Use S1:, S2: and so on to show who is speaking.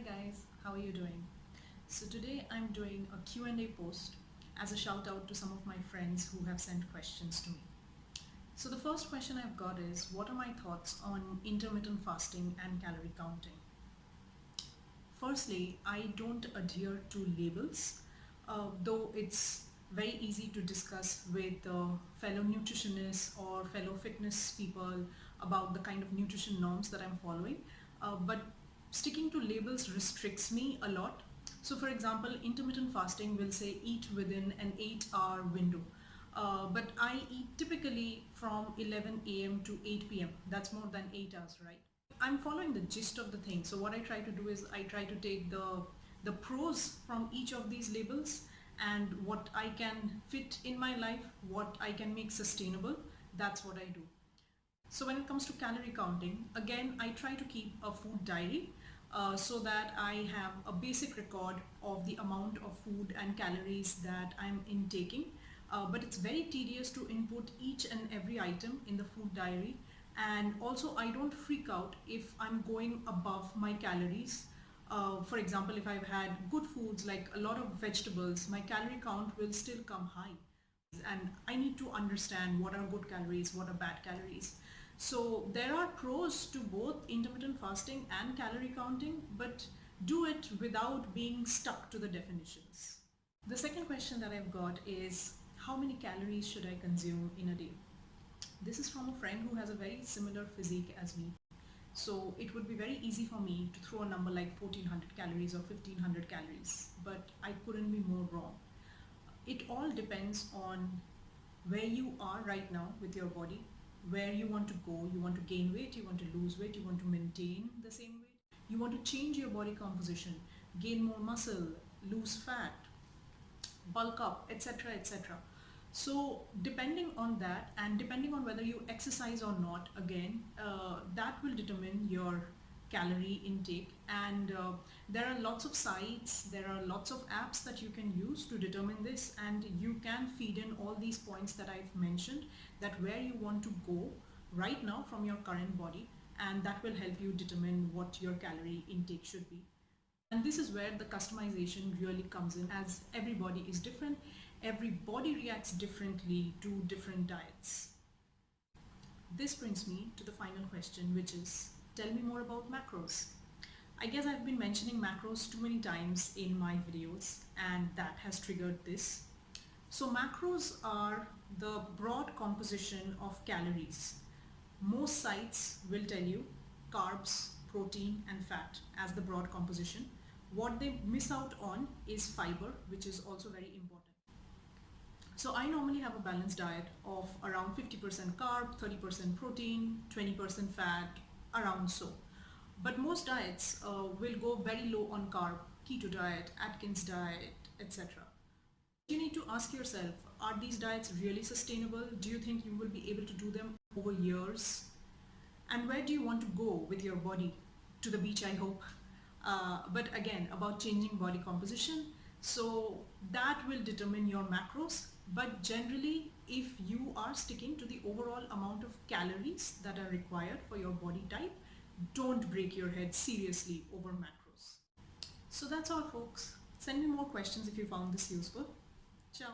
S1: guys, how are you doing? So today I'm doing a Q&A post as a shout out to some of my friends who have sent questions to me. So the first question I've got is, what are my thoughts on intermittent fasting and calorie counting? Firstly, I don't adhere to labels, though it's very easy to discuss with fellow nutritionists or fellow fitness people about the kind of nutrition norms that I'm following. But sticking to labels restricts me a lot. So for example, intermittent fasting will say eat within an 8-hour window. But I eat typically from 11 a.m. to 8 p.m. That's more than 8 hours, right? I'm following the gist of the thing. So what I try to do is I try to take the pros from each of these labels and what I can fit in my life, what I can make sustainable. That's what I do. So when it comes to calorie counting, again, I try to keep a food diary so that I have a basic record of the amount of food and calories that I'm intaking. But it's very tedious to input each and every item in the food diary. And also I don't freak out if I'm going above my calories. For example, if I've had good foods like a lot of vegetables, my calorie count will still come high. And I need to understand what are good calories, what are bad calories. So there are pros to both intermittent fasting and calorie counting, but do it without being stuck to the definitions. The second question that I've got is, how many calories should I consume in a day? This is from a friend who has a very similar physique as me. So it would be very easy for me to throw a number like 1400 calories or 1500 calories, but I couldn't be more wrong. It all depends on where you are right now with your body, where you want to go. You want to gain weight, you want to lose weight, you want to maintain the same weight, you want to change your body composition, gain more muscle, lose fat, bulk up, etc., etc. So depending on that and depending on whether you exercise or not, again, that will determine your calorie intake. And there are lots of sites, there are lots of apps that you can use to determine this, and you can feed in all these points that I've mentioned, that where you want to go right now from your current body, and that will help you determine what your calorie intake should be. And this is where the customization really comes in, as everybody is different. Every body reacts differently to different diets. This brings me to the final question, which is, tell me more about macros. I guess I've been mentioning macros too many times in my videos, and that has triggered this. So macros are the broad composition of calories. Most sites will tell you carbs, protein and fat as the broad composition. What they miss out on is fiber, which is also very important. So I normally have a balanced diet of around 50% carb, 30% protein, 20% fat, around so. But most diets will go very low on carb, keto diet, Atkins diet, etc. You need to ask yourself, are these diets really sustainable? Do you think you will be able to do them over years? And where do you want to go with your body? To the beach, I hope. But again, about changing body composition. So that will determine your macros. But generally, if you are sticking to the overall amount of calories that are required for your body type, don't break your head seriously over macros. So that's all, folks. Send me more questions if you found this useful. Ciao.